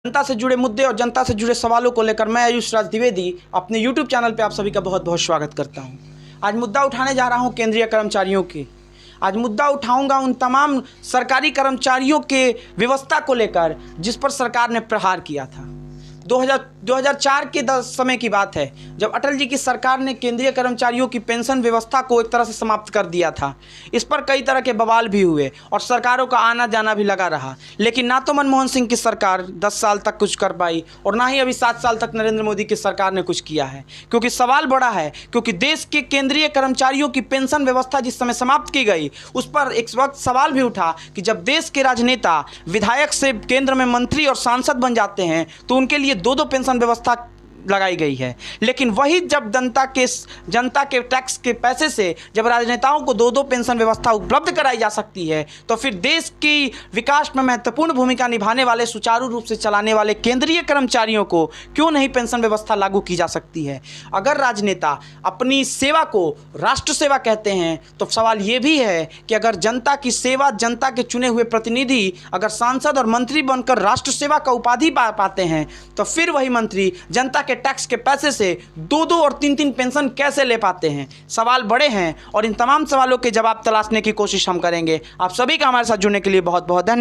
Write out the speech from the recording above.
जनता से जुड़े मुद्दे और जनता से जुड़े सवालों को लेकर मैं आयुष राज द्विवेदी अपने YouTube चैनल पे आप सभी का बहुत बहुत स्वागत करता हूं। आज मुद्दा उठाने जा रहा हूं केंद्रीय कर्मचारियों की। आज मुद्दा उठाऊंगा उन तमाम सरकारी कर्मचारियों के व्यवस्था को लेकर जिस पर सरकार ने प्रहार किया था। 2004 के समय की बात है जब अटल जी की सरकार ने केंद्रीय कर्मचारियों की पेंशन व्यवस्था को एक तरह से समाप्त कर दिया था। इस पर कई तरह के बवाल भी हुए और सरकारों का आना जाना भी लगा रहा, लेकिन ना तो मनमोहन सिंह की सरकार 10 साल तक कुछ कर पाई और ना ही अभी 7 साल तक नरेंद्र मोदी की सरकार ने कुछ किया है। क्योंकि सवाल बड़ा है, क्योंकि देश के केंद्रीय कर्मचारियों की पेंशन व्यवस्था जिस समय समाप्त की गई उस पर एक वक्त सवाल भी उठा कि जब देश के राजनेता विधायक से केंद्र में मंत्री और सांसद बन जाते हैं तो उनके लिए दो पेंशन व्यवस्था लगाई गई है। लेकिन वही जब जनता के टैक्स के पैसे से जब राजनेताओं को दो पेंशन व्यवस्था उपलब्ध कराई जा सकती है तो फिर देश की विकास में महत्वपूर्ण भूमिका निभाने वाले, सुचारू रूप से चलाने वाले केंद्रीय कर्मचारियों को क्यों नहीं पेंशन व्यवस्था लागू की जा सकती है। अगर राजनेता अपनी सेवा को राष्ट्र सेवा कहते हैं तो सवाल ये भी है कि अगर जनता की सेवा, जनता के चुने हुए प्रतिनिधि अगर सांसद और मंत्री बनकर राष्ट्र सेवा का उपाधि पाते हैं तो फिर वही मंत्री जनता के टैक्स के पैसे से 2 और 3 पेंशन कैसे ले पाते हैं। सवाल बड़े हैं और इन तमाम सवालों के जवाब तलाशने की कोशिश हम करेंगे। आप सभी का हमारे साथ जुड़ने के लिए बहुत बहुत धन्यवाद।